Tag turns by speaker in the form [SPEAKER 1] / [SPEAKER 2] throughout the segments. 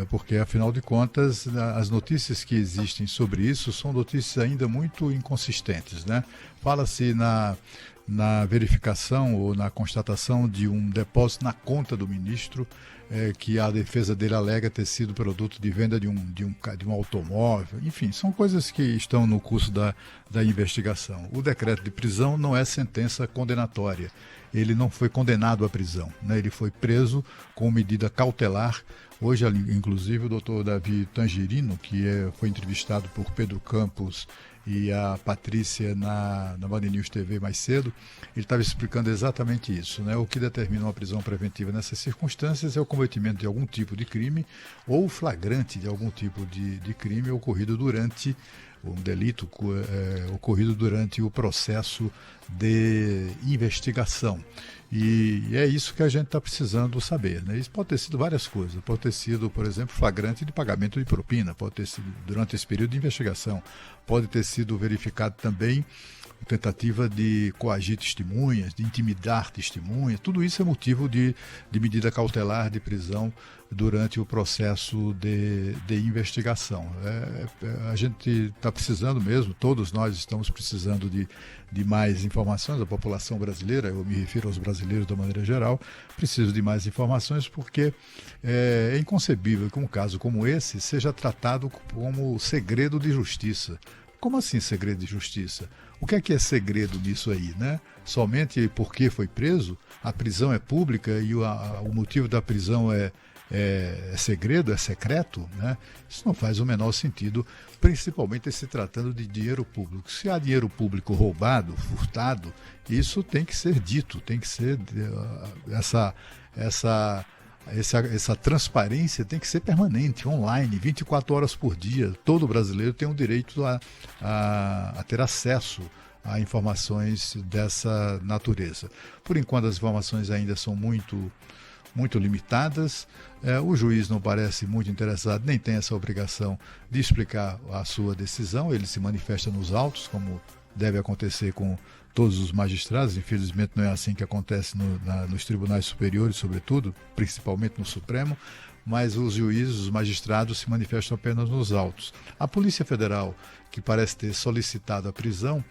[SPEAKER 1] porque, afinal de contas, as notícias que existem sobre isso são notícias ainda muito inconsistentes, né? Fala-se na verificação ou na constatação de um depósito na conta do ministro, que a defesa dele alega ter sido produto de venda de um automóvel. Enfim, são coisas que estão no curso da investigação. O decreto de prisão não é sentença condenatória. Ele não foi condenado à prisão, né? Ele foi preso com medida cautelar. Hoje, inclusive, o doutor Davi Tangerino, que foi entrevistado por Pedro Campos e a Patrícia na Band News TV mais cedo, ele estava explicando exatamente isso, né? O que determina uma prisão preventiva nessas circunstâncias é o cometimento de algum tipo de crime ou o flagrante de algum tipo de crime ocorrido durante um delito ocorrido durante o processo de investigação. E é isso que a gente está precisando saber, né? Isso pode ter sido várias coisas. Pode ter sido, por exemplo, flagrante de pagamento de propina, pode ter sido durante esse período de investigação, pode ter sido verificado também tentativa de coagir testemunhas, de intimidar testemunhas. Tudo isso é motivo de medida cautelar de prisão durante o processo de investigação. A gente está precisando mesmo, todos nós estamos precisando de mais informações, a população brasileira, eu me refiro aos brasileiros de maneira geral, preciso de mais informações porque é inconcebível que um caso como esse seja tratado como segredo de justiça. Como assim segredo de justiça? O que é segredo nisso aí, né? Somente porque foi preso? A prisão é pública e o motivo da prisão é segredo, é secreto, né? Isso não faz o menor sentido, principalmente se tratando de dinheiro público. Se há dinheiro público roubado, furtado, isso tem que ser dito, tem que ser essa transparência tem que ser permanente, online, 24 horas por dia. Todo brasileiro tem o direito a ter acesso a informações dessa natureza. Por enquanto, as informações ainda são muito limitadas. O juiz não parece muito interessado, nem tem essa obrigação de explicar a sua decisão. Ele se manifesta nos autos, como deve acontecer com todos os magistrados. Infelizmente não é assim que acontece nos tribunais superiores, sobretudo, principalmente no Supremo, mas os juízes, os magistrados se manifestam apenas nos autos. A Polícia Federal, que parece ter solicitado a prisão,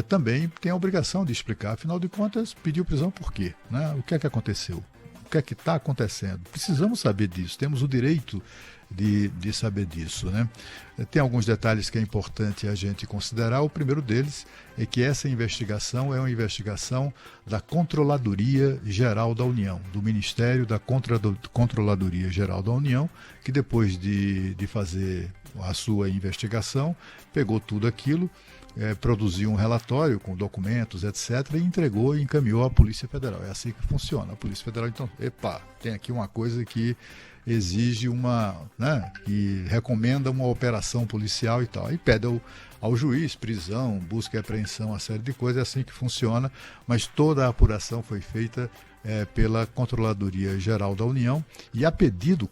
[SPEAKER 1] também tem a obrigação de explicar. Afinal de contas, pediu prisão por quê, né? O que é que aconteceu? O que é que está acontecendo? Precisamos saber disso, temos o direito de saber disso, né? Tem alguns detalhes que é importante a gente considerar. O primeiro deles é que essa investigação é uma investigação da Controladoria Geral da União, do Ministério da Controladoria Geral da União, que depois de fazer a sua investigação, pegou tudo aquilo, produziu um relatório com documentos, etc., e entregou e encaminhou à Polícia Federal. É assim que funciona. A Polícia Federal, então, tem aqui uma coisa que exige que recomenda uma operação policial e tal. Aí pede ao juiz prisão, busca e apreensão, uma série de coisas, é assim que funciona, mas toda a apuração foi feita pela Controladoria Geral da União e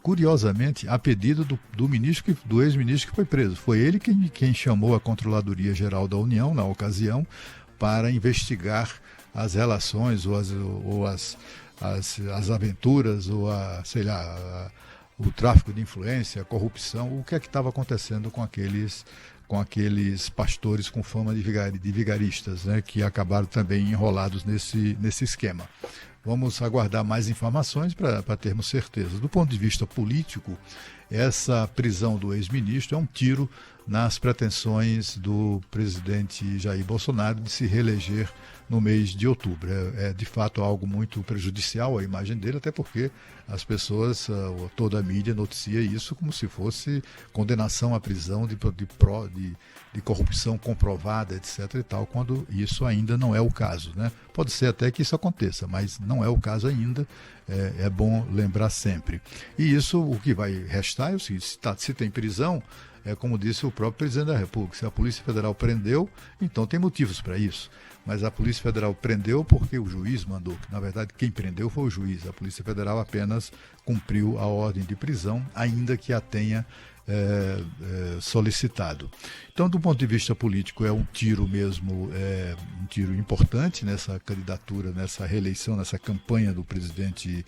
[SPEAKER 1] curiosamente, a pedido do ex-ministro que foi preso. Foi ele quem chamou a Controladoria Geral da União, na ocasião, para investigar as relações ou as aventuras, ou o tráfico de influência, a corrupção, o que é que estava acontecendo com aqueles pastores com fama de vigaristas, né, que acabaram também enrolados nesse esquema. Vamos aguardar mais informações para termos certeza. Do ponto de vista político, essa prisão do ex-ministro é um tiro nas pretensões do presidente Jair Bolsonaro de se reeleger no mês de outubro. É de fato algo muito prejudicial à imagem dele, até porque as pessoas, toda a mídia noticia isso como se fosse condenação à prisão de corrupção comprovada, etc. e tal, quando isso ainda não é o caso, né? Pode ser até que isso aconteça, mas não é o caso ainda. É bom lembrar sempre. E isso, o que vai restar é o seguinte: se tem prisão, como disse o próprio presidente da República, se a Polícia Federal prendeu, então tem motivos para isso. Mas a Polícia Federal prendeu porque o juiz mandou. Na verdade, quem prendeu foi o juiz. A Polícia Federal apenas cumpriu a ordem de prisão, ainda que a tenha solicitado. Então, do ponto de vista político, é um tiro mesmo, um tiro importante nessa candidatura, nessa reeleição, nessa campanha do presidente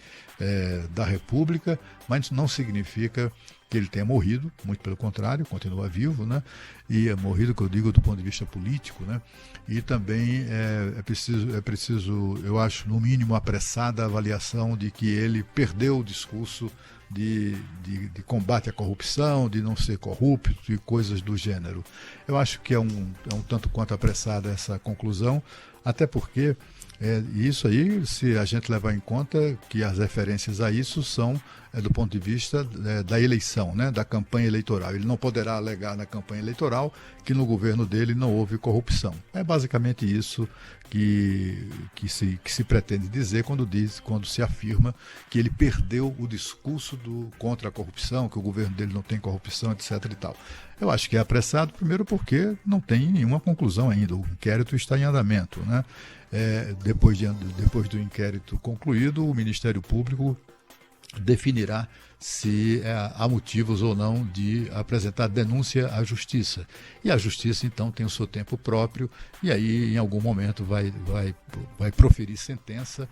[SPEAKER 1] da República, mas não significa que ele tenha morrido, muito pelo contrário, continua vivo, né? E é morrido, que eu digo, do ponto de vista político, né? E também é preciso, eu acho, no mínimo, apressada a avaliação de que ele perdeu o discurso de combate à corrupção, de não ser corrupto e coisas do gênero. Eu acho que é um tanto quanto apressada essa conclusão, até porque isso aí, se a gente levar em conta que as referências a isso são do ponto de vista da eleição, né, da campanha eleitoral. Ele não poderá alegar na campanha eleitoral que no governo dele não houve corrupção. É basicamente isso que se pretende dizer quando se afirma que ele perdeu o discurso contra a corrupção, que o governo dele não tem corrupção, etc. e tal. Eu acho que é apressado, primeiro porque não tem nenhuma conclusão ainda. O inquérito está em andamento, né? Depois do inquérito concluído, o Ministério Público definirá se há motivos ou não de apresentar denúncia à Justiça. E a Justiça, então, tem o seu tempo próprio e aí, em algum momento, vai proferir sentença,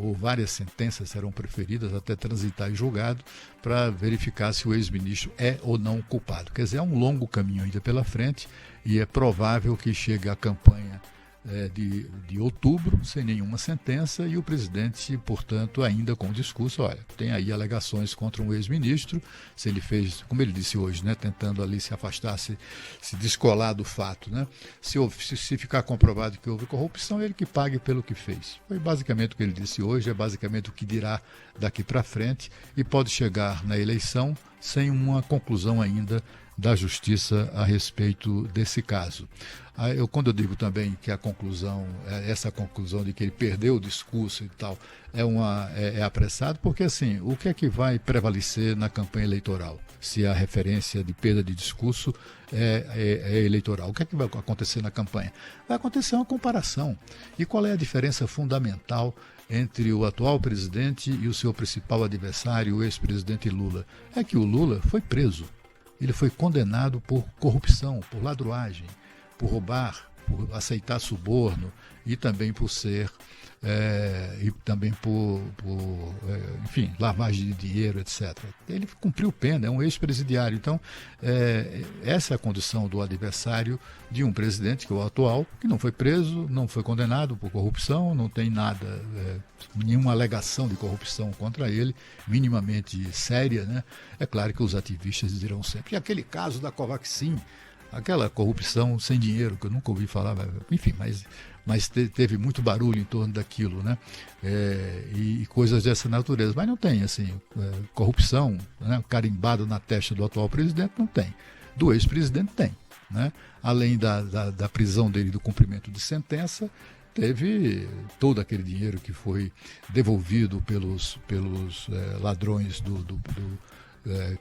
[SPEAKER 1] ou várias sentenças serão proferidas até transitar em julgado para verificar se o ex-ministro é ou não culpado. Quer dizer, é um longo caminho ainda pela frente e é provável que chegue a campanha de outubro, sem nenhuma sentença, e o presidente, portanto, ainda com o discurso, olha, tem aí alegações contra um ex-ministro, se ele fez, como ele disse hoje, né, tentando ali se afastar, se descolar do fato, né, se ficar comprovado que houve corrupção, ele que pague pelo que fez. Foi basicamente o que ele disse hoje, é basicamente o que dirá daqui para frente, e pode chegar na eleição sem uma conclusão ainda da Justiça a respeito desse caso. Quando eu digo também que essa conclusão de que ele perdeu o discurso e tal, é apressado, porque assim, o que é que vai prevalecer na campanha eleitoral? Se a referência de perda de discurso é eleitoral, o que é que vai acontecer na campanha? Vai acontecer uma comparação. E qual é a diferença fundamental entre o atual presidente e o seu principal adversário, o ex-presidente Lula? É que o Lula foi preso. Ele foi condenado por corrupção, por ladruagem, por roubar, por aceitar suborno e também por enfim, lavagem de dinheiro, etc. Ele cumpriu pena, é um ex-presidiário. Então, essa é a condição do adversário de um presidente, que é o atual, que não foi preso, não foi condenado por corrupção, não tem nada, nenhuma alegação de corrupção contra ele, minimamente séria, né? É claro que os ativistas dirão sempre, e aquele caso da Covaxin, aquela corrupção sem dinheiro, que eu nunca ouvi falar, enfim, mas teve muito barulho em torno daquilo, né? E coisas dessa natureza. Mas não tem, assim, corrupção, né, carimbado na testa do atual presidente, não tem. Do ex-presidente tem, né? Além da prisão dele, do cumprimento de sentença, teve todo aquele dinheiro que foi devolvido pelos ladrões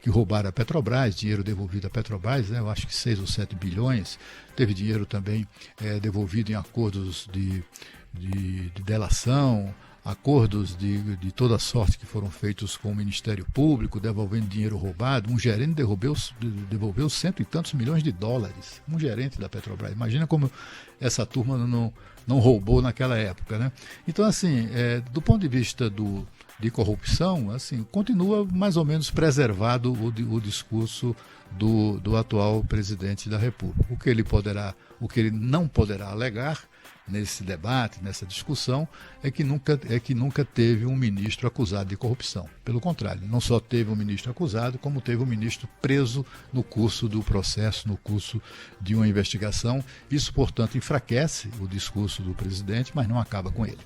[SPEAKER 1] que roubaram a Petrobras, dinheiro devolvido à Petrobras, né, eu acho que 6 ou 7 bilhões. Teve dinheiro também devolvido em acordos de delação, acordos de toda sorte que foram feitos com o Ministério Público, devolvendo dinheiro roubado. Um gerente devolveu cento e tantos milhões de dólares. Um gerente da Petrobras. Imagina como essa turma não roubou naquela época, né? Então, assim, do ponto de vista de corrupção, assim, continua mais ou menos preservado o discurso do atual presidente da República. O que ele não poderá alegar nesse debate, nessa discussão, é que nunca teve um ministro acusado de corrupção. Pelo contrário, não só teve um ministro acusado, como teve um ministro preso no curso do processo, no curso de uma investigação. Isso, portanto, enfraquece o discurso do presidente, mas não acaba com ele.